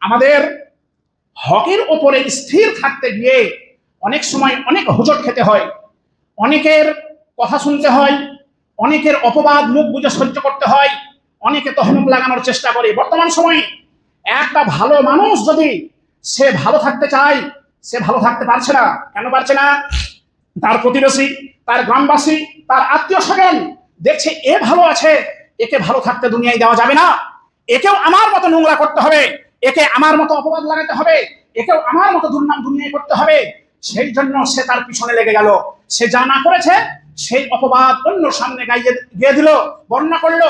আমাদের হকের ওপরে স্থির থাকতে গিয়ে অনেক সময় অনেক হোঁচট খেতে হয়, অনেকের কথা শুনতে হয়, অনেকের অপবাদ মুখ বুজে সহ্য করতে হয়, অনেকে তহমত লাগানোর চেষ্টা করে। বর্তমান সময়ে একটা ভালো মানুষ যদি সে ভালো থাকতে চায়, সে ভালো থাকতে পারছে না। কেন পারছে না? তার প্রতিবেশী, তার গ্রামবাসী, তার আত্মীয় স্বজন দেখছে এ ভালো আছে, একে ভালো থাকতে দুনিয়ায় দেওয়া যাবে না, একেও আমার মতো নোংরা করতে হবে, একে আমার মতো অপবাদ লাগাতে হবে, একেও আমার মতো দুর্নাম দুনিয়ায় করতে হবে। সেই জন্য সে তার পিছনে লেগে গেল। সে যা না করেছে সেই অপবাদ অন্য সামনে গিয়ে দিল, বর্ণনা করলো।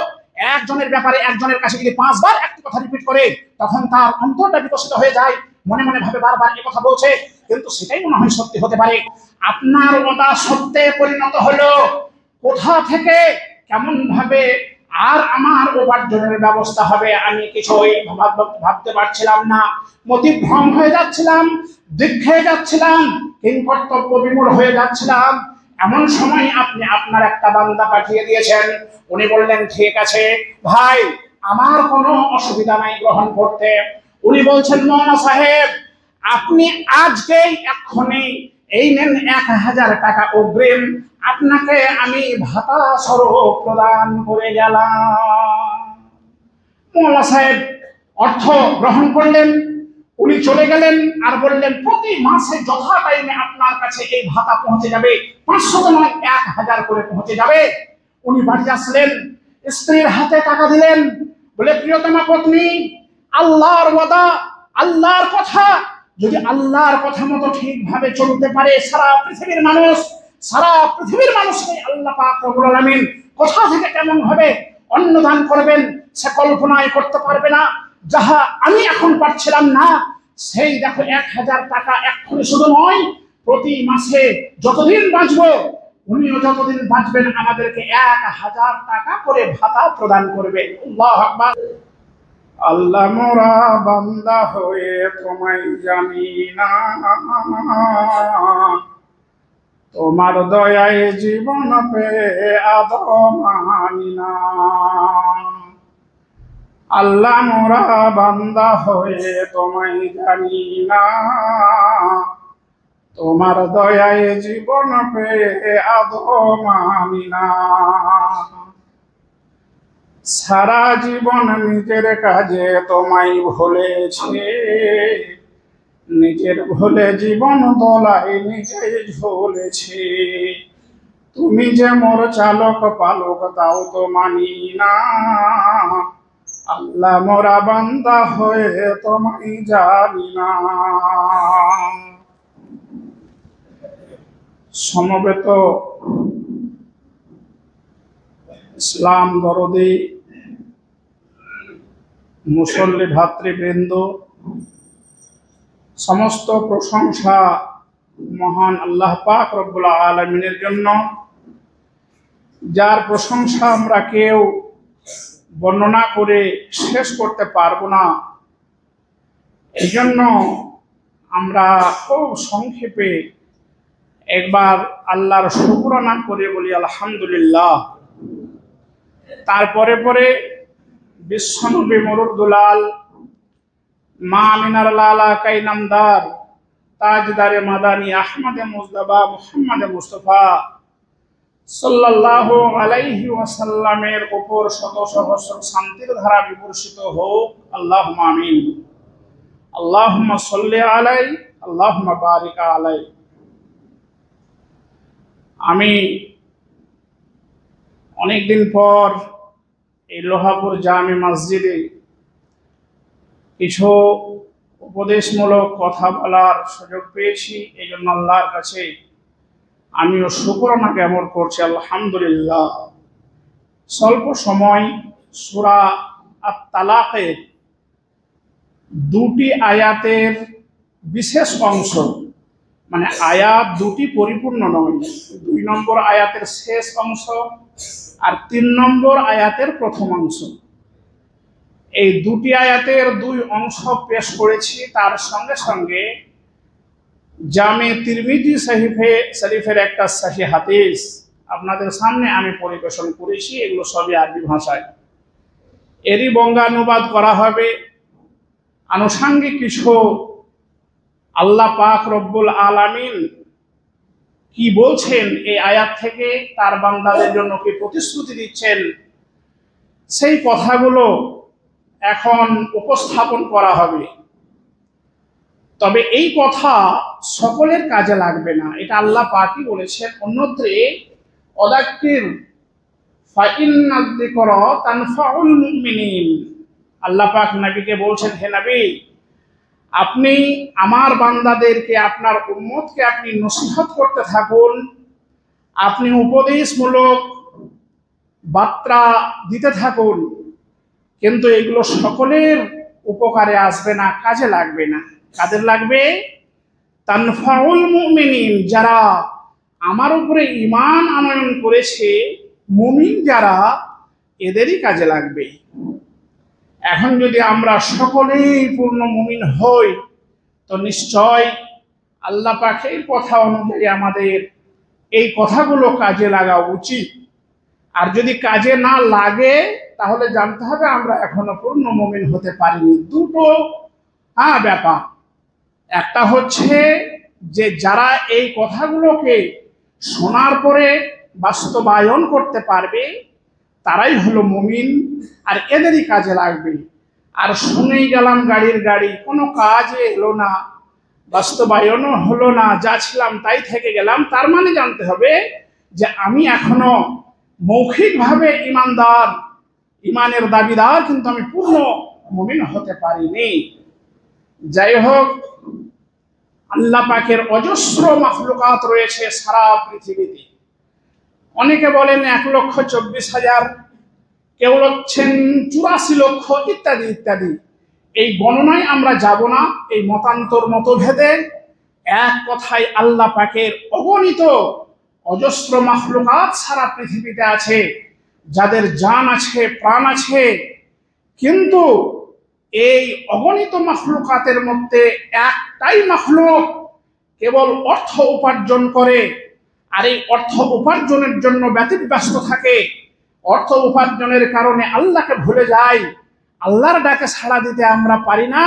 একজনের ব্যাপারে একজনের কাছে যদি 5 বার একটি কথা রিপিট করে, তখন তার অন্তরটা বিকশিত হয়ে যায়, মনে মনে ভাবে বারবার এই কথা বলছে, কিন্তু সেটাই মনে হয় সত্যি হতে পারে। আপনার ওটা সত্যে পরিণত হলো কোথা থেকে, কেমন ভাবে আর আমার উপার্জনের ব্যবস্থা হবে আমি কিছুই ভাবতে পারছিলাম না। মতিভ্রম হয়ে যাচ্ছিলাম, দিক খেয়ে যাচ্ছিলাম, কিংকর্তব্য বিমূঢ় হয়ে যাচ্ছিলাম। এমন সময় আপনি আপনার একটা বান্দা পাঠিয়ে দিয়েছেন। উনি বললেন, ঠিক আছে ভাই, আমার কোনো অসুবিধা নাই গ্রহণ করতে। উনি বলছেন, মৌলানা সাহেব আপনি আজকেই এক্ষুনি এই নেন 1000 টাকা অগ্রিম, আপনাকে আমি ভাতা স্বরূপ প্রদান করে গেলাম। মৌলানা সাহেব অর্থ গ্রহণ করলেন, উনি চলে গেলেন আর বললেন, প্রতি মাসে যথা টাইমে আপনার কাছে এই ভাতা পৌঁছে যাবে, 500 নয় 1000 করে পৌঁছে যাবে। উনি বাড়ি আসলেন, স্ত্রীর হাতে টাকা দিলেন, বলে, প্রিয়তমা পত্নী, আল্লাহর ওয়াদা, আল্লাহর কথা, যদি আল্লাহর কথা মতো ঠিকভাবে চলতে পারে সারা পৃথিবীর মানুষকে আল্লাহ পাক রব্বুল আলামিন কোথা থেকে কেমন ভাবে অন্নদান করবেন সে কল্পনায় করতে পারবে না। যাহা আমি এখন পাচ্ছিলাম না, সেই দেখো 1000 টাকা এক্ষুনি শুধু নয়, প্রতি মাসে যতদিন বাঁচবো, উনিও যতদিন বাঁচবেন আমাদেরকে 1000 টাকা করে ভাতা প্রদান করবে। আল্লাহু আকবার। আল্লাহ মোরা বান্দা হয়ে তোমায় জানি না, তোমার দয়ায় জীবন পেয়ে আদৌ মানি না। আল্লাহ মোরা বান্দা হয়ে তোমায় জানি না, তোমার দয়ায় জীবন পেয়ে আদৌ মানি না। সারা জীবন নিজের কাজে তোমায় ভুলেছে, নিজের ভুলে জীবন দোলায় নিজেই ঝুলেছে। তুমি যে মোর চালক পালক তাও তো মানি না, আল্লাহ মোরা বান্দা হয়ে তোমায় জানি না। সমবেত ইসলাম দরদি মুসল্লি ভাতৃবৃন্দ, সমস্ত প্রশংসা মহান আল্লাহ পাক রব্বুল আলামিনের জন্য, যার প্রশংসা আমরা কেউ বর্ণনা করে শেষ করতে পারবো না। এই জন্য আমরা খুব সংক্ষেপে একবার আল্লাহর শুকরানা করে বলি আলহামদুলিল্লাহ। তারপরে পরে বিশ্বনবী মুরুদ্দুলাল মা আমিনার লালা কাইনামদার তাজদারে মাদানী আহমদে মুজতবা মুহাম্মদে মুস্তফা সাল্লাল্লাহু আলাইহি ওয়াসাল্লামের উপর শত সহস্র শান্তির ধারা বিবর্ষিত হোক, আল্লাহুম্মা আমিন। আল্লাহুম্মা সাল্লি আলাই, আল্লাহুম্মা বারিক আলাই। আমি অনেকদিন পর এই লোহাপুর জামে মসজিদে কিছু উপদেশমূলক কথা বলার সুযোগ পেয়েছি। এই জন্য আল্লাহর কাছে আমিও শুকরানা জ্ঞাপন করছি, আলহামদুলিল্লাহ। স্বল্প সময় সূরা আত-তালাকের 2টি আয়াতের বিশেষ অংশ, মানে আয়াত 2টি পরিপূর্ণ নয়, 2 নম্বর আয়াতের শেষ অংশ আর 3 নম্বর আয়াতের প্রথম অংশ, এই 2টি আয়াতের 2 অংশ পেশ করেছি। তার সঙ্গে সঙ্গে জামে তিরমিজি শরীফের একটা সহিহ হাদিস আপনাদের সামনে আমি পরিবেশন করেছি। এগুলো সবই আরবি ভাষায়, এরই বঙ্গানুবাদ করা হবে। আনুষাঙ্গিক কিছু আল্লাহ পাক রব্বুল আলামিন কি বলছেন এই আয়াত থেকে, তার বান্দাদের জন্য কি প্রতিশ্রুতি দিচ্ছেন, সেই কথাগুলো এখন উপস্থাপন করা হবে। তবে এই কথা সকলের কাজে লাগবে না, এটা আল্লাহ পাকই বলেছেন। অন্যত্রে অযাক্কির ফাইন্নায যিকরা তানফাউল মুমিনিন, আল্লাহ পাক নবীকে বলছেন, হে নবী, আপনি আমার বান্দাদেরকে, আপনার উম্মতকে আপনি নসিহত করতে থাকুন, আপনি উপদেশমূলক বার্তা দিতে থাকুন, কিন্তু এগুলো সকলের উপকারে আসবে না, কাজে লাগবে না। কাদের লাগবে? তানফাউল মুমিনিন, যারা আমার উপরে ঈমান আনয়ন করেছে, মুমিন যারা, এদেরই কাজে লাগবে। এখন যদি আমরা সকলেই পূর্ণ মুমিন হই, তো নিশ্চয় আল্লাহ পাকের কথা অনুযায়ী আমাদের এই কথাগুলো কাজে লাগা উচিত। আর যদি কাজে না লাগে, তাহলে জানতে হবে আমরা এখনো পূর্ণ মুমিন হতে পারিনি। দুটো ব্যাপার। একটা হচ্ছে যে যারা এই কথাগুলোকে শোনার পরে বাস্তবায়ন করতে পারবে, তারাই হলো মুমিন, আর এদেরই কাজে লাগবে। আর শুনেই গেলাম গাড়ির গাড়ি, কোনো কাজে এলো না, বাস্তবায়নও হলো না, যা ছিলাম তাই থেকে গেলাম, তার মানে জানতে হবে যে আমি এখনো মৌখিকভাবে ইমানদার, ইমানের দাবিদার, কিন্তু আমি পূর্ণ মুমিন হতে পারিনি। যাই হোক, আল্লাহ পাকের অজস্র মাখলুকাত রয়েছে সারা পৃথিবীতে। অনেকে বলেন 1,24,000, কেউ বলছেন 84 লক্ষ, ইত্যাদি ইত্যাদি। এই গণনায় আমরা যাব না, এই মতান্তর মতভেদে। এক কথায় আল্লাহ পাকের অগণিত অজস্র মাখলুকাত সারা পৃথিবীতে আছে, যাদের জান আছে, প্রাণ আছে। কিন্তু এই অগণিত মাখলুকাতের মধ্যে একটাই মাখলুক কেবল অর্থ উপার্জন করে, আর এই অর্থ উপার্জনের জন্য ব্যতিব্যস্ত থাকে। অর্থ উপার্জনের কারণে আল্লাহকে ভুলে যায়, আল্লাহর ডাকে সাড়া দিতে আমরা পারি না।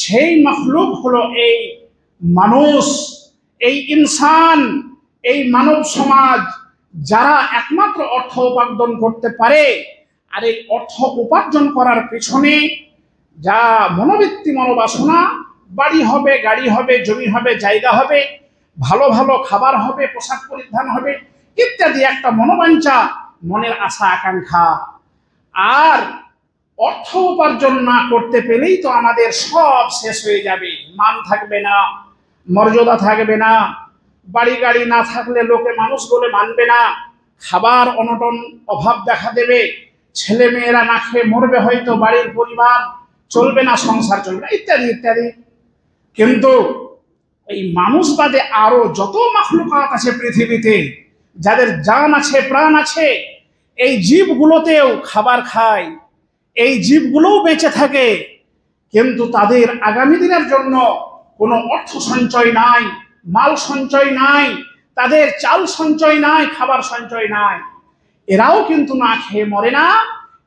সেই মাখলুক হলো এই মানুষ, এই ইনসান, এই মানব সমাজ, যারা একমাত্র অর্থ উপার্জন করতে পারে। আর এই অর্থ উপার্জন করার পেছনে যা মনোবৃত্তি, মনোবাসনা, বাড়ি হবে, গাড়ি হবে, জমি হবে, জায়গা হবে, ভালো ভালো খাবার হবে, পোশাক পরিধান হবে, ইত্যাদি একটা মনোবাঞ্ছা, মনের আশা আকাঙ্ক্ষা। আর অর্থ উপার্জন না করতে পেলেই তো আমাদের সব শেষ হয়ে যাবে। মান থাকবে না, মর্যাদা থাকবে না, বাড়ি গাড়ি না থাকলে লোকে মানুষ বলে মানবে না, খাবার অনটন অভাব দেখা দেবে, ছেলে মেয়েরা না খেয়ে মরবে, হয়তো বাড়ির পরিবার চলবে না, সংসার চলবে না, ইত্যাদি ইত্যাদি। কিন্তু এই মানুষ বাদে আরো যত মাখলুকাত আছে পৃথিবীতে, যাদের জান আছে, প্রাণ আছে, এই জীবগুলোতেও খাবার খায়, এই জীবগুলোও বেঁচে থাকে, কিন্তু তাদের আগামী দিনের জন্য কোনো অর্থ সঞ্চয় নাই, মাল সঞ্চয় নাই, তাদের চাল সঞ্চয় নাই, খাবার সঞ্চয় নাই। এরাও কিন্তু না খেয়ে মরে না।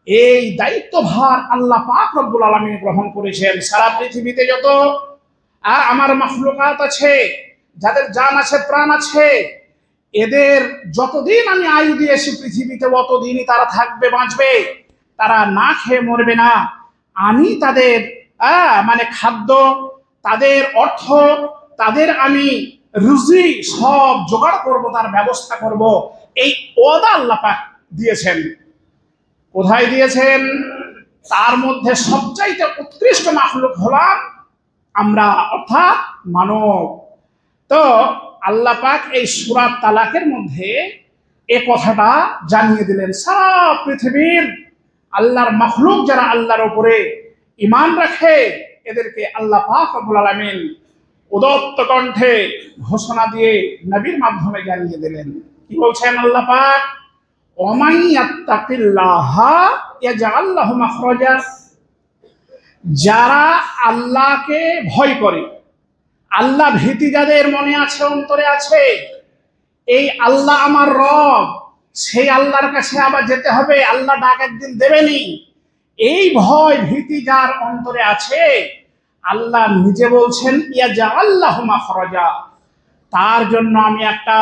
এই দায়িত্বভার আল্লাহ পাক রব্বুল আলামিন গ্রহণ করেছেন। সারা পৃথিবীতে যত আমার মাখলুকাত আছে, যাদের জান আছে, প্রাণ আছে, এদের যতদিন আমি আয়ু দিয়েছি পৃথিবীতে, ততদিনই তারা থাকবে, বাঁচবে, তারা না খেয়ে মরবে না। আমি তাদের মানে খাদ্য, তাদের অর্থ, তাদের আমি রুজি সব জোগাড় করব, তার ব্যবস্থা করব। এই ওয়াদা আল্লাহ পাক দিয়েছেন। কোথায় দিয়েছেন? তার মধ্যে সবচাইতে উৎকৃষ্ট মাখলুক হলাম আমরা, অর্থাৎ মানব। তো আল্লাহ পাক এই সূরা তালাকের মধ্যে এ কথাটা জানিয়ে দিলেন। সারা পৃথিবীর আল্লাহর মাখলুক যারা আল্লাহর উপরে ঈমান রাখে, এদেরকে আল্লাহ পাক রব্বুল আলামিন উদাত্ত কণ্ঠে ঘোষণা দিয়ে নবীর মাধ্যমে জানিয়ে দিলেন। কি বলছেন আল্লাহ পাক? ওয়ামান ইয়াত্তাকিল্লাহা ইয়াজআল লাহু মাখরাজা, যারা আল্লাহকে ভয় করে, আল্লাহ ভীতি যাদের মনে আছে, অন্তরে আছে, এই আল্লাহ আমার রব, সেই আল্লাহর কাছে আবার যেতে হবে, আল্লাহ ডাক একদিন দেবেনি, এই ভয় ভীতি যার অন্তরে আছে, আল্লাহ নিজে বলছেন ইয়াজআল্লাহু মাখরাজা, তার জন্য আমি একটা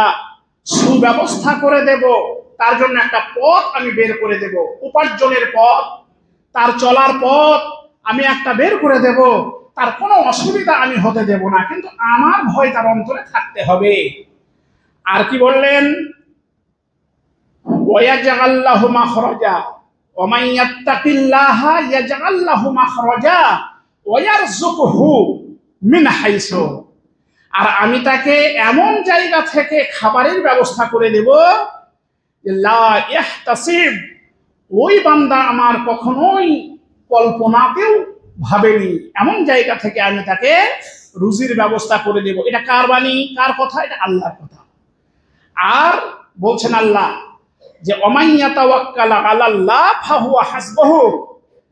সুব্যবস্থা করে দেব, তার জন্য একটা পথ আমি বের করে দেব, উপার্জনের পথ, তার চলার পথ আমি একটা বের করে দেব, তার কোনো অসুবিধা আমি হতে দেব না, কিন্তু আমার ভয় তার অন্তরে থাকতে হবে। আর কি বললেন? ওয়াজআল লাহু মাখরাজা ওয়া মান ইয়াত্তাকিল্লাহা ইয়াজআল লাহু মাখরাজা ওয়া ইয়ারযুকহু মিন হাইসু, আর আমি তাকে এমন জায়গা থেকে খাবারের ব্যবস্থা করে দেব লা ইহতাসিব, ওই বান্দা আমার কখনোই কল্পনাতেও ভাবেনি, এমন জায়গা থেকে আমি তাকে রুজির ব্যবস্থা করে দেব। এটা কার বাণী, কার কথা? এটা আল্লাহর কথা। আর বলছেন আল্লাহ যে ওমান ইয়াতাওয়াক্কাল আলাল্লাহ ফাহুয়া হাসবুহু,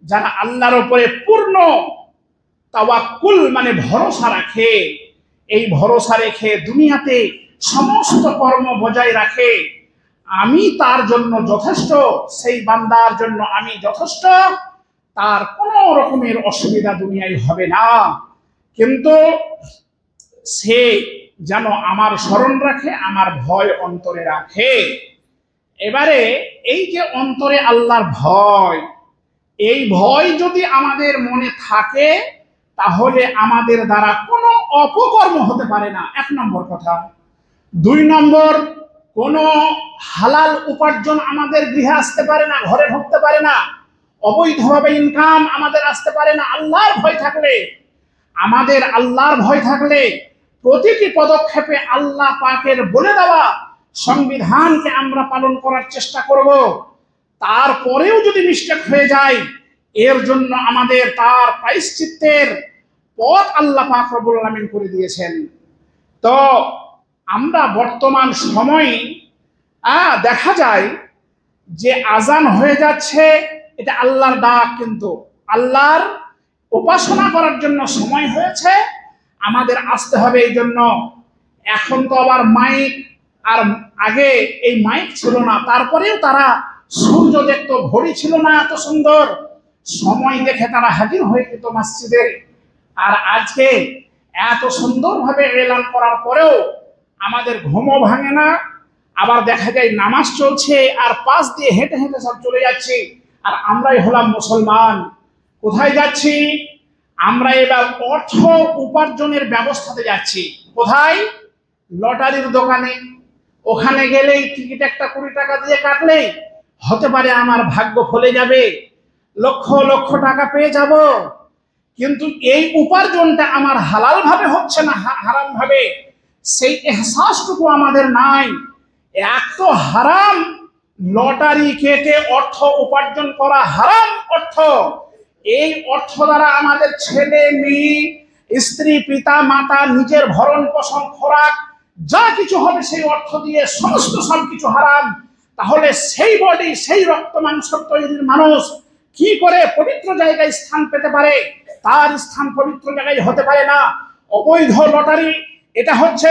যারা আল্লাহর উপরে পূর্ণ তাওয়াক্কুল মানে ভরসা রাখে, এই ভরসা রেখে দুনিয়াতে সমস্ত কর্ম বজায় রাখে, আমি তার জন্য যথেষ্ট, সেই বান্দার জন্য আমি যথেষ্ট, তার কোনো রকমের অসুবিধা দুনিয়ায় হবে না, কিন্তু সে যেন আমার স্মরণ রাখে, আমার ভয় অন্তরে রাখে। এবারে এই যে অন্তরে আল্লাহর ভয়, এই ভয় যদি আমাদের মনে থাকে তাহলে আমাদের দ্বারা কোনো অপকর্ম হতে পারে না, এক নম্বর কথা। দুই নম্বর, কোনো হালাল উপার্জন আমাদের গৃহে আসতে পারে না, ঘরে ঢুকতে পারে না, অবৈধভাবে ইনকাম আমাদের আসতে পারে না। আল্লাহর ভয় থাকলে, আমাদের আল্লাহর ভয় থাকলে প্রতিটি পদক্ষেপে আল্লাহ পাকের বলে দেওয়া সংবিধানকে আমরা পালন করার চেষ্টা করব। তারপরেও যদি মিস্টেক হয়ে যায়, এর জন্য আমাদের তার প্রায়শ্চিত্তের পথ আল্লাহ পাক রব্বুল আলামিন করে দিয়েছেন। তো আমরা বর্তমান সময়ে দেখা যায় যে আজান হয়ে যাচ্ছে, এটা আল্লাহর ডাক, কিন্তু আল্লাহর উপাসনা করার জন্য সময় হয়েছে, আমাদের আসতে হবে। এই জন্য এখন তো আবার মাইক, আর আগে এই মাইক ছিল না, তারপরেও তারা সূর্য দেখতো, ঘড়ি ছিল না এত সুন্দর, সময় দেখে তারা হাজির হয়ে যেত মসজিদে। আর আজকে এত সুন্দরভাবে এলান করার পরেও আমাদের ঘুমও ভাঙে না, আবার দেখা যায় নামাজ চলছে আর পাশ দিয়ে হেঁটে হেঁটে সব চলে যাচ্ছে, আর আমরাই হলাম মুসলমান। কোথায় যাচ্ছি আমরা? এবার অর্থ উপার্জনের ব্যবস্থাতে যাচ্ছি। কোথায়? লটারির দোকানে। ওখানে গেলেই টিকিট একটা 20 টাকা দিয়ে কাটলেই হতে পারে আমার ভাগ্য ফলে যাবে, লক্ষ লক্ষ টাকা পেয়ে যাব, কিন্তু এই উপার্জনটা আমার হালাল ভাবে হচ্ছে না, হারাম ভাবে, সেই এহসাসটুকু আমাদের নাই। এক তো হারাম, লটারি কেটে অর্থ উপার্জন করা হারাম অর্থ। এই অর্থ দ্বারা আমাদের ছেলে মেয়ে, স্ত্রী, পিতা মাতা, নিজের ভরণ পোষণ, খোরাক যা কিছু হবে সেই অর্থ দিয়ে সমস্ত সবকিছু হারাম। তাহলে সেই বডি, সেই রক্ত মাংস তৈরির মানুষ কি করে পবিত্র জায়গায় স্থান পেতে পারে? তার স্থান পবিত্র জায়গায় হতে পারে না। অবৈধ লটারি এটা হচ্ছে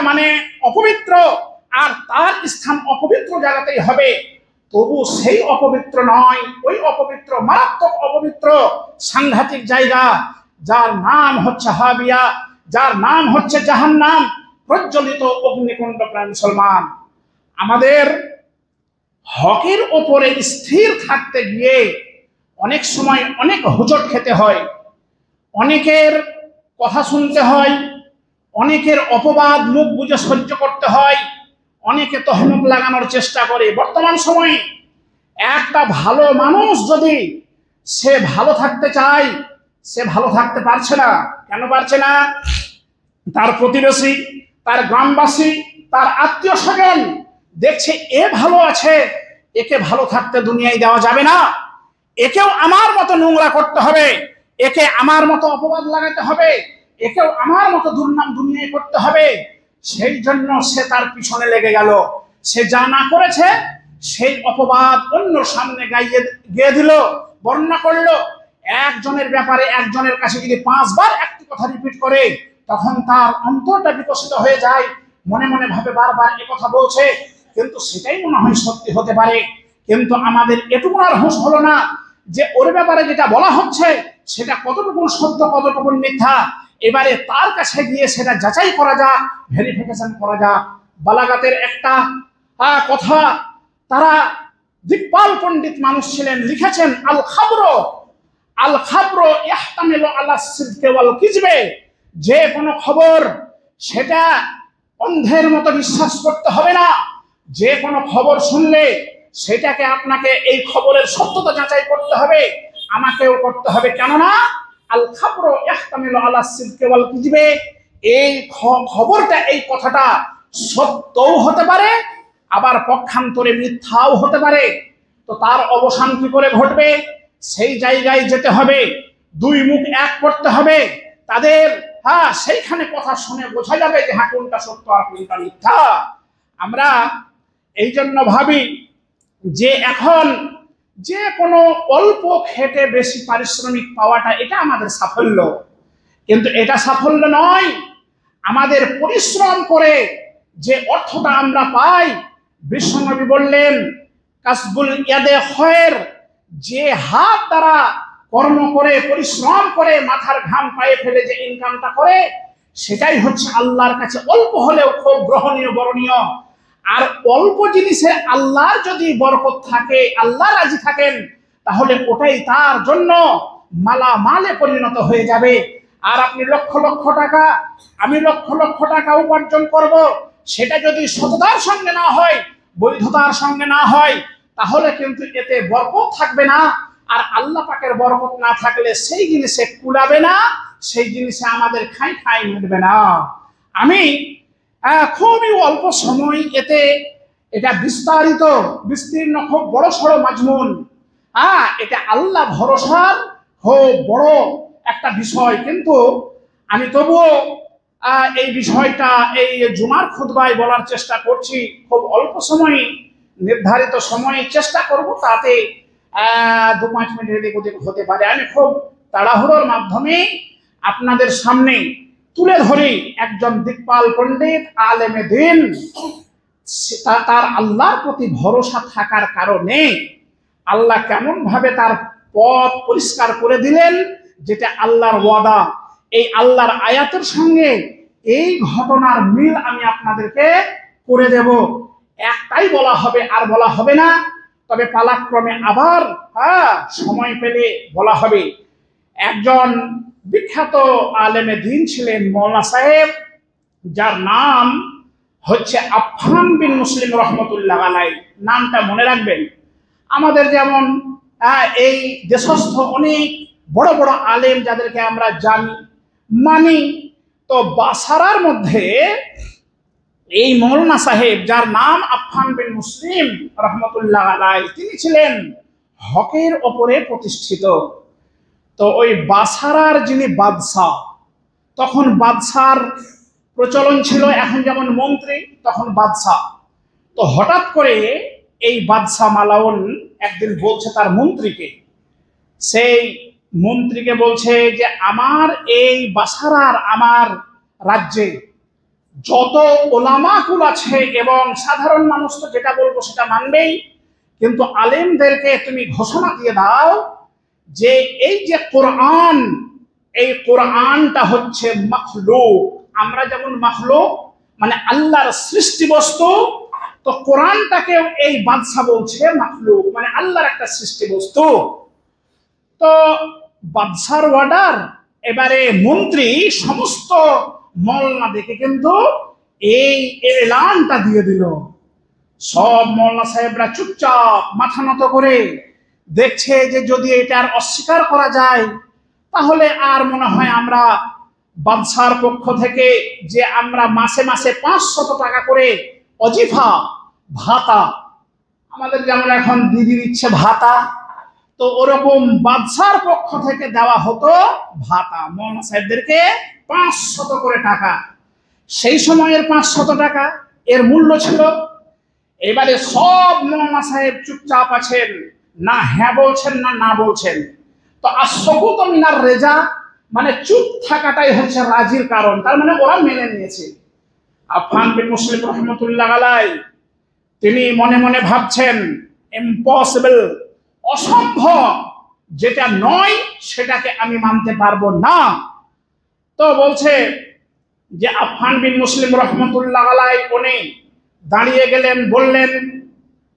মানে অপবিত্র, আর তার স্থান অপবিত্র জায়গাতেই হবে। তবু সেই অপবিত্র নয়, ওই অপবিত্র, মারাত্মক অপবিত্র সাংঘাতিক জায়গা, যার নাম হচ্ছে হাবিয়া, যার নাম হচ্ছে জাহান্নাম, প্রজ্বলিত অগ্নিকুণ্ড। প্রাণ মুসলমান, আমাদের হকের ওপরে স্থির থাকতে গিয়ে অনেক সময় অনেক হোঁচট খেতে হয়, অনেকের কথা শুনতে হয়, অনেকের অপবাদ মুখ বুজে সহ্য করতে হয়, অনেকে তহমত লাগানোর চেষ্টা করে। বর্তমান সময়ে একটা ভালো মানুষ যদি সে ভালো থাকতে চায়, সে ভালো থাকতে পারছে না। কেন পারছে না? তার প্রতিবেশী, তার গ্রামবাসী, তার আত্মীয় স্বজন দেখছে এ ভালো আছে, একে ভালো থাকতে দুনিয়ায় দেওয়া যাবে না, একেও আমার মতো নোংরা করতে হবে, একে আমার মতো অপবাদ লাগাতে হবে, একেও আমার মতো দুর্নাম দুনিয়ায় করতে হবে। সেই জন্য সে তার পিছনে লেগে গেল। সে যা না করেছে সেই অপবাদ অন্য সামনে গিয়ে দিল, বর্ণনা করলো। একজনের ব্যাপারে একজনের কাছে যদি 5 বার একটি কথা রিপিট করে, তখন তার অন্তরটা বিকশিত হয়ে যায়, মনে মনে ভাবে বারবার এ কথা বলছে, কিন্তু সেটাই মনে হয় সত্যি হতে পারে। কিন্তু আমাদের এটুকু আর হুঁশ হলো না যে ওর ব্যাপারে যেটা বলা হচ্ছে সেটা কতটুকু সত্য কতটুকু মিথ্যা এবারে তার কাছে গিয়ে সেটা যাচাই করা যাক, ভেরিফিকেশন করা যাক। বালাগাতের একটা কথা, তারা দিকপাল পণ্ডিত মানুষ ছিলেন, লিখেছেন আল খাবর ইহতামিলু আলা সিদকি ওয়াল কিযবে, যে কোনো খবর সেটা অন্ধের মতো বিশ্বাস করতে হবে না। যে কোনো খবর শুনলে সেটাকে আপনাকে এই খবরের সত্যতা যাচাই করতে হবে, আমাকেও করতে হবে। কেননা আল খাবর ইহতামিলু আলা সিদকি ওয়াল কিযবে, এই খবরটা, এই কথাটা সত্যও হতে পারে, আবার পক্ষান্তরে মিথ্যাও হতে পারে। তো তার অবসান কি করে ঘটবে? সেই জায়গায় যেতে হবে, দুই মুখ এক করতে হবে তাদের। সেইখানে কথা শুনে বোঝা যাবে যে হ্যাঁ কোনটা সত্য আর কোনটা মিথ্যা। আমরা এই জন্য ভাবি যে এখন যে কোনো অল্প খেটে বেশি পারিশ্রমিক পাওয়াটা এটা আমাদের সাফল্য, কিন্তু এটা সাফল্য নয়। আমাদের পরিশ্রম করে যে অর্থটা আমরা পাই, বিশ্বনবী বললেন কাসবুল ইয়াদে খয়র, যে হাত দ্বারা কর্ম করে পরিশ্রম করে মাথার ঘাম পায়ে ফেলে যে ইনকামটা করে, সেটাই হচ্ছে আল্লাহর কাছে অল্প হলেও খুব গ্রহণীয় বরণীয়। আর অল্প জিনিসে আল্লাহর যদি বরকত থাকে, আল্লাহ রাজি থাকেন, তাহলে ওটাই তার জন্য মালামালে পরিণত হয়ে যাবে। আর আপনি লক্ষ লক্ষ টাকা, আমি লক্ষ লক্ষ টাকা উপার্জন করব, সেটা যদি সততার সঙ্গে না হয়, বৈধতার সঙ্গে না হয়, তাহলে কিন্তু এতে বরকত থাকবে না। আর আল্লাহ পাকের বরকত না থাকলে সেই জিনিসে কুলাবে না, সেই জিনিসে আমাদের খাই মিটবে না। আমি খুবই অল্প সময় এটা বিস্তীর্ণ খুব বড় সড়ো মাজমুন, এটা আল্লাহ ভরসার খুব বড় একটা বিষয়। কিন্তু আমি তবুও এই বিষয়টা এই জুমার খুতবায় বলার চেষ্টা করছি। খুব অল্প সময়, নির্ধারিত সময়ে চেষ্টা করব, তাতে 2-5 মিনিট এদিক ওদিক হতে পারে। আমি খুব তাড়াহুড়োর মাধ্যমে আপনাদের সামনে তুলে ধরি একজন দিকপাল পণ্ডিত আলেমে দিন, তার আল্লাহর প্রতি ভরসা থাকার কারণে আল্লাহ কেমন ভাবে তার পথ পরিষ্কার করে দিলেন, যেটা আল্লাহর ওয়াদা। এই আল্লাহর আয়াতের সঙ্গে এই ঘটনার মিল আমি আপনাদেরকে করে দেব। একটাই বলা হবে, আর বলা হবে না, তবে পালাক্রমে আবার সময় পেলে বলা হবে। একজন বিখ্যাত আলেমে দিন ছিলেন মৌলানা সাহেব, যার নাম হচ্ছে আফফান বিন মুসলিম রহমতুল্লাহ আলাইহি। নামটা মনে রাখবেন। আমাদের যেমন এই দেশস্থ অনেক বড় বড় আলেম যাদেরকে আমরা মানি, তো বাসারার মধ্যে এই মৌলানা সাহেব, যার নাম আফফান বিন মুসলিম রহমতুল্লাহ আলাইহি, তিনি ছিলেন হকের ওপরে প্রতিষ্ঠিত। তো ওই বাসারার যিনি বাদশাহ, তখন বাদশার প্রচলন ছিল, এখন যেমন মন্ত্রী তখন বাদশাহ। তো হঠাৎ করে এই বাদশাহ মালাউন একদিন বলছে তার মন্ত্রীকে, সেই মন্ত্রীকে বলছে যে আমার এই বাসারার, আমার রাজ্যে যত ওলামাকুল আছে এবং সাধারণ মানুষ তো যেটা বলবো সেটা মানবেই, কিন্তু আলেমদেরকে তুমি ঘোষণা দিয়ে দাও যে এই যে কোরআন, এই কোরআনটা হচ্ছে মাখলুক। আমরা যেমন মাখলুক মানে আল্লাহর সৃষ্টি বস্তু, তো কোরআনটাকেও এই বাদশাহ বলছে মাখলুক, মানে আল্লাহর একটা সৃষ্টি বস্তু। তো বাদশার অর্ডার, এবারে মন্ত্রী সমস্ত মৌলানা দেখে কিন্তু এই এলানটা দিয়ে দিল। সব মৌলানা সাহেবরা চুপচাপ মাথা নত করে দেখছে যে যদি এটার অস্বীকার করা যায়, তাহলে আর মনে হয় আমরা বাদশার পক্ষ থেকে যে আমরা মাসে মাসে 500 টাকা করে অজিফা ভাতা, আমাদের যেমন এখন দিদি দিচ্ছে ভাতা, তো ওরকম বাদশার পক্ষ থেকে দেওয়া হতো ভাতা মৌলানা সাহেবদেরকে 500 করে টাকা। সেই সময়ের 500 টাকা এর মূল্য ছিল। এবারে সব মৌলানা সাহেব চুপচাপ আছেন, না হ্যাঁ বলছেন না না বলছেন। তো আসকুত মিনার রেজা, মানে চুপ থাকাটাই হচ্ছে রাজির কারণ, তার মানে ওরা মেনে নিয়েছে। আফফান বিন মুসলিম রহমতুল্লাহ আলাইহি তিনি মনে মনে ভাবছেন ইম্পসিবল, অসম্ভব, যেটা নয় সেটাকে আমি মানতে পারবো না। তো বলছে যে আফফান বিন মুসলিম রহমতুল্লাহ আলাই উনি দাঁড়িয়ে গেলেন, বললেন,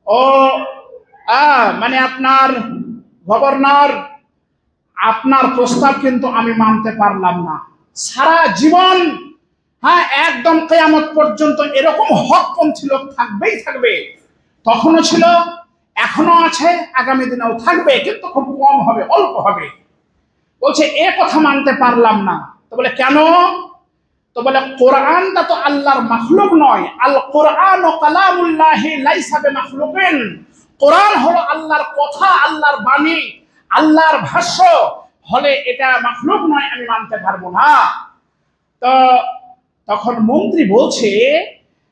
ও মানে আপনার গভর্নর, আপনার প্রস্তাব কিন্তু আমি মানতে পারলাম না। সারা জীবন, হ্যাঁ, একদম কিয়ামত পর্যন্ত এরকম হকপন্থী লোক থাকবেই থাকবে। তখনও ছিল, এখনো আছে, আগামী দিনেও থাকবে, কিন্তু খুব কম হবে, অল্প হবে। বলছে এ কথা মানতে পারলাম না। তো বলে কেন? তো বলে কোরআনটা তো আল্লাহর মাখলুক নয়। আল কোরআন ও কালামুল্লাহি লাইসা বিমাখলুকিন। কোরআন হলো আল্লাহর কথা, আল্লাহর বাণী, আল্লাহর ভাষ্য, হলে এটা মাখলুক নয়, আমি মানতে পারবো না। তো তখন মন্ত্রী বলছে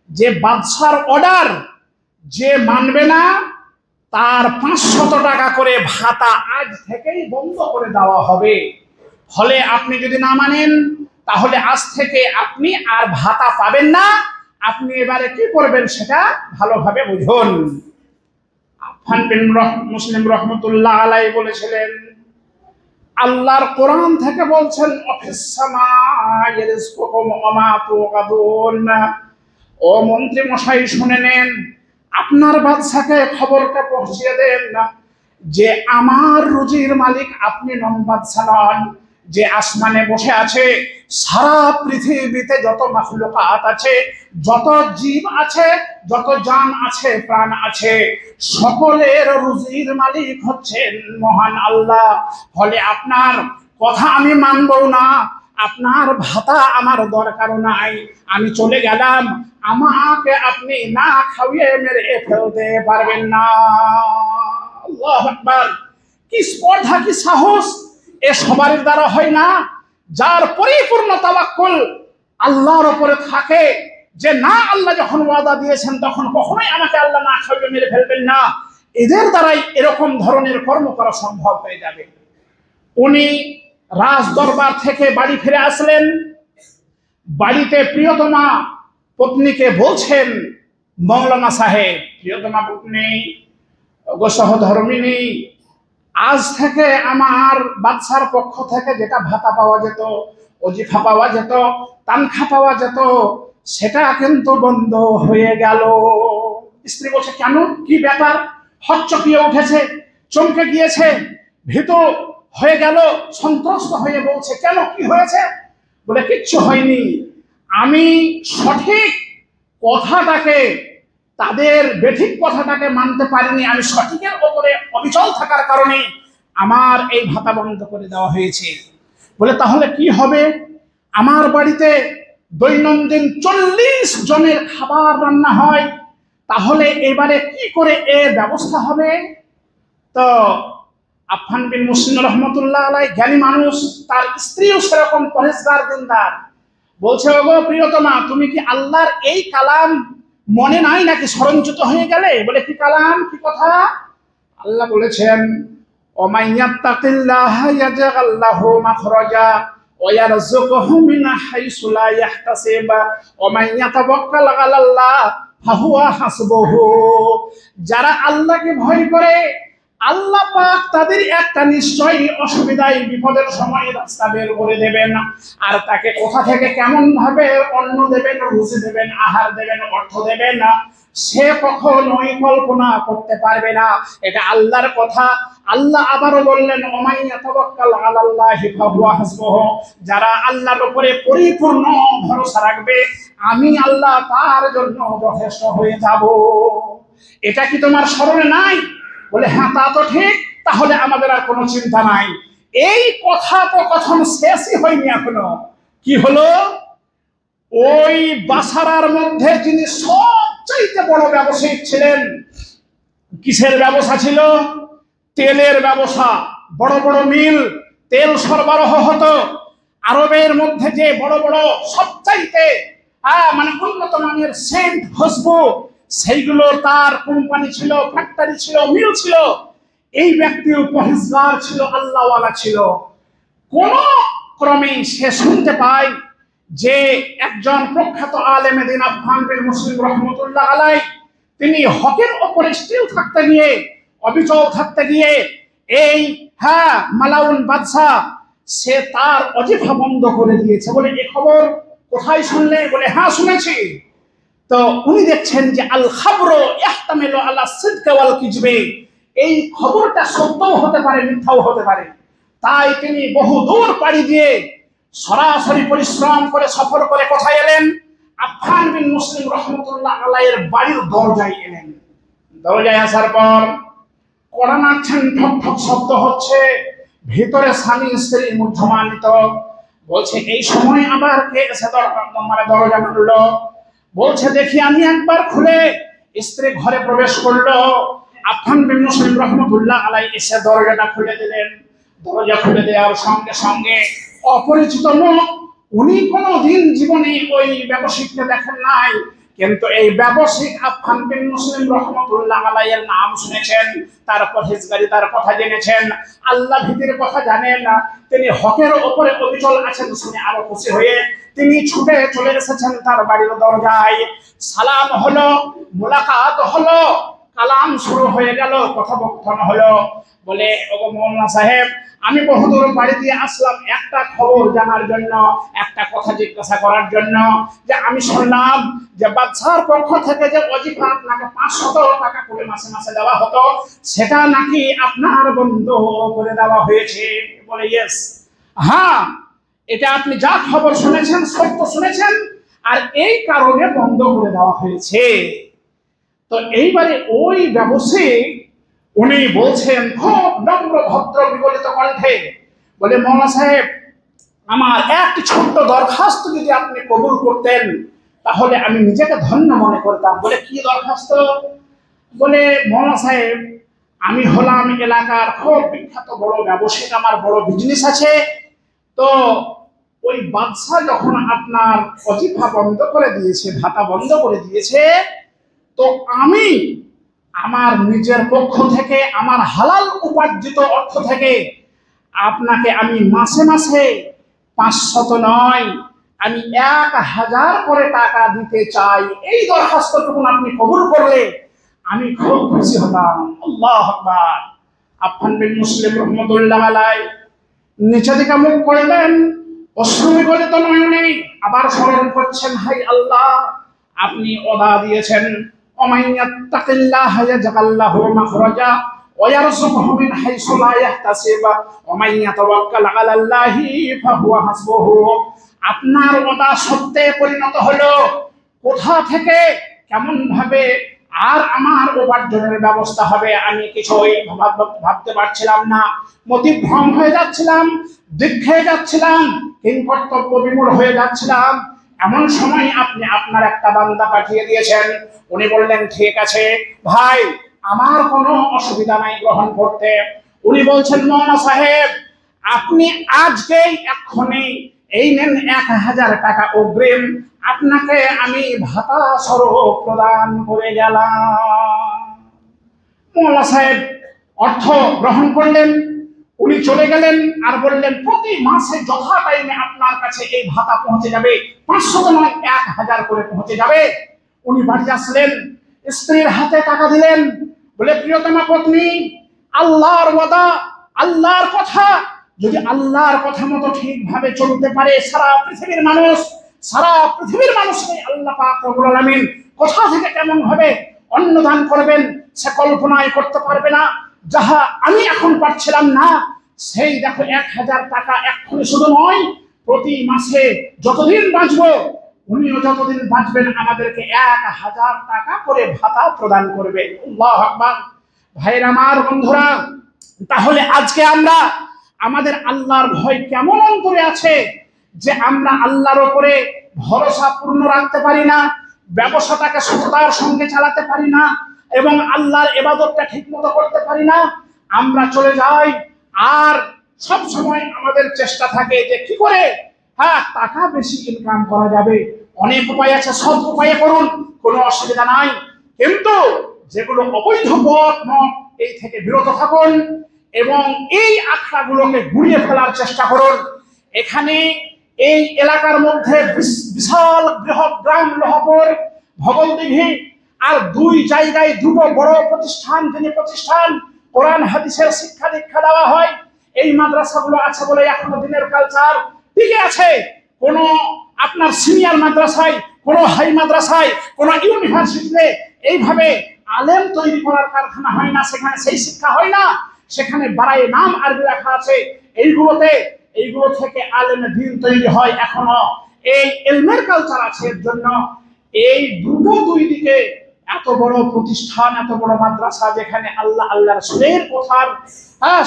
যে বাদশার অর্ডার যে মানবে না তার 500 টাকা করে ভাতা আজ থেকেই বন্ধ করে দেওয়া হবে। ফলে আপনি যদি না মানেন তাহলে আজ থেকে আপনি আর ভাতা পাবেন না। আপনি এবারে কি করবেন সেটা ভালোভাবে বুঝুন। আফফান বিন মুসলিম রহমতুল্লাহ আলাই বলেছিলেন, আল্লাহর কোরআন থেকে বলছেন, ও মন্ত্রী মশাই শুনে নেন, আপনার বাদশাকে খবরটা পৌঁছিয়ে দেন যে আমার রুজির মালিক আপনি নন, বাদশা নন। যে আসমানে বসে আছে, সারা পৃথিবীতে যত মাখলুকাত আছে, যত জীব আছে, যত জান আছে, প্রাণ আছে, সকলের রুজির মালিক হচ্ছেন মহান আল্লাহ। ফলে আপনার কথা আমি মানবো না, আপনার ভাতা আমার দরকার নাই, আমি চলে গেলাম। আমাকে আপনি না খাওয়িয়ে মেরে ফেলতে পারবেন না। আল্লাহু আকবার! কি স্পর্ধা, কি সাহস! এ সবার দ্বারা হয় না। যার পরিপূর্ণ তাওয়াক্কুল আল্লাহর উপরে থাকে, যে না, আল্লাহ যখন ওয়াদা দিয়েছেন তখন কখনোই আমাকে আল্লাহ না খাওয়িয়ে মেরে ফেলবেন না, এদের দ্বারাই এরকম ধরনের কর্ম করা সম্ভব হয়ে যাবে। উনি রাজ দরবার থেকে বাড়ি ফিরে আসলেন। বাড়িতে প্রিয়তমা পত্নীকে বলছেন, মৌলানা সাহেব, প্রিয়তমা পত্নী, গো সহধর্মিনী, আজ থেকে আমার বাদশার পক্ষ থেকে যেটা ভাতা পাওয়া যেত, ওজিফা পাওয়া যেত, তানখা পাওয়া যেত, সেটা কিন্তু বন্ধ হয়ে গেল। স্ত্রী বলছে, কেন, কি ব্যাপার? হকচকিয়ে উঠেছে, চমকে গিয়েছে, ভীত হয়ে গেল, সন্ত্রস্ত হয়ে বলছে, কেন, কি হয়েছে? বলে কিচ্ছু হয়নি, আমি সঠিক কথাটাকে, তাদের বেঠিক কথাটাকে মানতে পারিনি, আমি সঠিকের ওপরে অবিচল থাকার কারণে আমার এই ভাতা বন্ধ করে দেওয়া হয়েছে। বলে তাহলে কি হবে? আমার বাড়িতে দৈনন্দিন 40 জনের খাবার রান্না হয়, তাহলে এবারে কি করে এর ব্যবস্থা হবে? তো আফফান বিন মুসলিম রহমতুল্লাহ আলাই জ্ঞানী মানুষ, তার স্ত্রীও সেরকম পরেশগার দিনদার, বলছে, ওগো প্রিয়তমা, তুমি কি আল্লাহর এই কালাম মনে নাই নাকি স্মরণচ্যুত হয়ে গেলে? বলে কি কালাম, কি কথা? আল্লাহ বলেছেন, ওমাইয়াত্তাকিল্লাহা ইয়াজআল লাহু মাখরাজা ওয়া ইয়ারযুকহু মিন হাইসু লা ইয়াহতাসিব ওয়া মান ইয়াতাওয়াক্কাল আলাল্লাহ ফাহুয়া হাসবুহু। যারা আল্লাহকে ভয় করে, আল্লাহ পাক তাদের একটা নিশ্চয়ই অসুবিধায়, বিপদের সময় রাস্তা বের করে দেবেন। আর তাকে কোথা থেকে কেমন ভাবে অন্ন দেবেন, রুজি দেবেন, আহার দেবেন, অর্থ দেবেন, সে কখনোই কল্পনা করতে পারবে না। এটা আল্লাহর কথা। আল্লাহ আবারও বললেন, ওমাইয়া তাওয়াক্কাল আলাল্লাহি ফাহুয়া হাসবুহু, যারা আল্লাহর উপরে পরিপূর্ণ ভরসা রাখবে, আমি আল্লাহ তার জন্য যথেষ্ট হয়ে যাব। এটা কি তোমার স্মরণে নাই? বলে হ্যাঁ, তা তো ঠিক, তাহলে আমাদের আর কোনো চিন্তা নাই। এই কথা তো কথন শেষই হয়নি এখনো। কি হলো? ওই বাসারার মধ্যে যিনি সবচাইতে বড় ব্যবসায়ী ছিলেন, কিসের ব্যবসা ছিল? তেলের ব্যবসা। বড় বড় মিল, তেল সরবরাহ হতো। আরবের মধ্যে যে বড় বড় সবচাইতে মানে উন্নত মানের সেন্ট, খুশবু, সেইগুলো তার কোম্পানি ছিল, ফ্যাক্টরি ছিল, মিল ছিল। এই ব্যক্তিও পরহেজগার ছিল, আল্লাহওয়ালা ছিল। কোন ক্রমে সে শুনতে পায় যে একজন প্রখ্যাত আলেমে দ্বীন আফফান বিন মুসলিম রহমতুল্লাহ আলাই, তিনি হকের ওপরে স্থির থাকতে গিয়ে, অবিচল থাকতে গিয়ে, এই হ্যাঁ, মালাউন বাদশাহ সে তার অজিফা বন্ধ করে দিয়েছে। বলে এ খবর কোথায় শুনলে? বলে হ্যাঁ শুনেছি। তো উনি দেখছেন যে আল খাবরু ইহতামিলু আলা সিদকি ওয়াল কিজবি, এই খবরটা সত্যও হতে পারে মিথ্যাও হতে পারে। তাই তিনি বহু দূর পাড়ি দিয়ে সরাসরি পরিশ্রম করে সফর করে কোথায় এলেন? আফফান বিন মুসলিম রহমতুল্লাহ আলাইহির বাড়ির দরজায় এলেন। দরজায় আসার পর কড়া নাড়ছেন, ঠক ঠক শব্দ হচ্ছে, ভিতরে স্বামী স্ত্রী মধ্যমানিত। বলছে এই সময় আবার কে এসে দরজা মারলো? বলছে দেখি আমি একবার খুলে। স্ত্রী ঘরে প্রবেশ করলো। আফফান বিন মুসলিম রহমতুল্লাহ আলাইহি এসে দরজাটা খুলে দিলেন। দরজা খুলে দেওয়ার সঙ্গে সঙ্গে অপরিচিত মুখ। উনি কোনোদিন জীবনে ওই ব্যবসায়ীকে দেখেন নাই, কিন্তু এই ব্যবসায়িক আফফান বিন মুসলিম রহমতুল্লাহ আলাইহির নাম শুনেছেন, তার পরহেজগারিতার কথা জেনেছেন, আল্লাহ ভীতির কথা জানেন। তিনি হকের উপরে অবিচল আছেন শুনে আরো খুশি হয়ে তিনি ছুটে চলে এসেছেন তার বাড়ির দরজায়। সালাম হলো, মুলাকাত হলো, কালাম শুরু হয়ে গেল, কথোপকথন হলো। বলে ওগো মৌলানা সাহেব, আমি বহুদূর বাড়ি দিয়ে আসলাম একটা খবর জানার জন্য, একটা কথা জিজ্ঞাসা করার জন্য, যে আমি শুনলাম যে বাদশার পক্ষ থেকে যে ওজিফা আপনাকে 500 টাকা করে মাসে মাসে দেওয়া হতো, সেটা নাকি আপনার বন্ধ করে দেওয়া হয়েছে। বলে ইয়েস, হ্যাঁ, এটা আপনি যা খবর শুনেছেন সত্য শুনেছেন, আর এই কারণে বন্ধ করে দেওয়া হয়েছে। তো এইবারে ওই ব্যবসায়ী উনি বলছেন খুব নম্র ভদ্র বিগলিত কণ্ঠে, বলে মৌলানা সাহেব, আমার একটি ছোট্ট দরখাস্ত যদি আপনি কবুল করতেন তাহলে আমি নিজেকে ধন্য মনে করতাম। বলে কি দরখাস্ত? বলে মৌলানা সাহেব, আমি হলাম এলাকার খুব বিখ্যাত বড় ব্যবসায়ী, আমার বড় বিজনেস আছে। তো ওই বাদশা যখন আপনার ওজিফা বন্ধ করে দিয়েছে, ভাতা বন্ধ করে দিয়েছে, তো আমি আমার নিজের পক্ষ থেকে আমার হালাল উপার্জিত অর্থ থেকে আপনাকে আমি মাসে মাসে 500 নয়, আমি 1000 করে টাকা দিতে চাই। এই দরখাস্তটুকু আপনি কবুল করলে আমি খুব খুশি হতাম। আল্লাহু আকবার। আফফান বিন মুসলিম রহমতুল্লাহ আলাইহি নিচে দিকে মুখ করলেন, অশ্রুবিগলিত নয়নে আবার স্মরণ করছেন, হাই আল্লাহ, আপনি ওয়াদা দিয়েছেন ওমান ইয়াত্তাকিল্লাহ ইয়াজআল লাহু মাখরাজা ওয়া ইয়ারযুকহু মিন হাইসু লা ইয়াহতাসিব ওয়া মান ইয়াতাওয়াক্কাল আলাল্লাহি ফাহুয়া হাসবুহু। আপনার ওয়াদা সত্যে পরিণত হলো। কোথা থেকে কেমন ভাবে আর আমার উপার্জনের ব্যবস্থা হবে আমি কিছুই ভাবতে পারছিলাম না। মতিভ্রম হয়ে যাচ্ছিলাম, দিক খেয়ে যাচ্ছিলাম, কিংকর্তব্য বিমূঢ় হয়ে যাচ্ছিলাম। এমন সময় আপনি আপনার একটা বান্দা পাঠিয়ে দিয়েছেন। উনি বললেন ঠিক আছে ভাই, আমার কোনো অসুবিধা নাই গ্রহণ করতে। উনি বলছেন মৌলানা সাহেব, আপনি আজকেই এক্ষুনি এই নেন 1000 টাকা অগ্রিম, আপনাকে আমি ভাতা স্বরূপ প্রদান করে গেলাম। মৌলানা সাহেব অর্থ গ্রহণ করলেন। উনি চলে গেলেন আর বললেন প্রতি মাসে যথা টাইমে আপনার কাছে এই ভাতা পৌঁছে যাবে, 500 নয় 1000 করে পৌঁছে যাবে। উনি বাড়ি আসলেন, স্ত্রীর হাতে টাকা দিলেন। বলে প্রিয়তমা পত্নী, আল্লাহর ওয়াদা, আল্লাহর কথা, যদি আল্লাহর কথা মতো ঠিকভাবে চলতে পারে সারা পৃথিবীর মানুষকে আল্লাহ পাক রব্বুল আলামিন কোথা থেকে কেমন ভাবে অন্নদান করবেন সে কল্পনাই করতে পারবে না। যাহা আমি এখন পাচ্ছিলাম না, সেই দেখো 1000 টাকা এক্ষুনি শুধু নয়, প্রতি মাসে যতদিন বাঁচবো, উনিও যতদিন বাঁচবেন আমাদেরকে 1000 টাকা করে ভাতা প্রদান করবে। আল্লাহু আকবার। ভাইরা আমার, বন্ধুরা, তাহলে আজকে আমরা আমাদের আল্লাহর ভয় কেমন অন্তরে আছে যে আমরা আল্লাহর উপরে ভরসা পূর্ণ রাখতে পারি না, ব্যবসাটাকে সততার সঙ্গে চালাতে পারি না, এবং আল্লাহর ইবাদতটা ঠিকমতো করতে পারি না। আমরা চলে যাই আর সব সময় আমাদের চেষ্টা থাকে যে কি করে টাকা বেশি ইনকাম করা যাবে। অনেক উপায় আছে, সব উপায়ে করুন, কোনো অসুবিধা নাই, কিন্তু যেগুলো অবৈধ পথ এই থেকে বিরত থাকুন এবং এই আখড়াগুলোকে গুড়িয়ে ফেলার চেষ্টা করুন। এখানে এই এলাকার মধ্যে বিশাল বৃহৎ গ্রাম লোহাপুর, ভগলদিঘি, আর 2 জায়গায় 2টো বড় প্রতিষ্ঠান, যিনি প্রতিষ্ঠান কোরআন হাদিসের শিক্ষা দীক্ষা দেওয়া হয়। এই মাদ্রাসাগুলো আছে বলে এখনো দিনের কালচার টিকে আছে। কোন আপনার সিনিয়র মাদ্রাসায়, কোন হাই মাদ্রাসায়, কোন ইউনিভার্সিটিতে এইভাবে আলেম তৈরি করার কারখানা হয় না, সেখানে সেই শিক্ষা হয় না। সেখানে বারায়ে নাম আরবি লেখা আছে, এইগুলো থেকে আলেমে দিন তৈরি হয়। এখনো এই ইলমের কালচার আছে, এর জন্য এই দুই দিকে এত বড় প্রতিষ্ঠান, এত বড় মাদ্রাসা, যেখানে আল্লাহ আল্লাহ রাসূলের কথার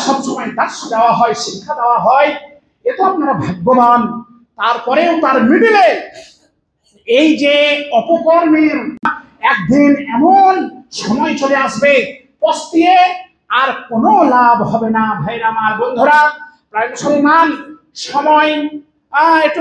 সবসময় দার্স দেওয়া হয়, শিক্ষা দেওয়া হয়, এ তো আপনারা ভাগ্যবান। তারপরেও তার মিডিলে এই যে অপকর্মের একদিন এমন সময় চলে আসবে, পস্তিয়ে আর কোনো লাভ হবে না। ভাইরা আমার, বন্ধুরা, প্রায় মুসলমান সময় একটু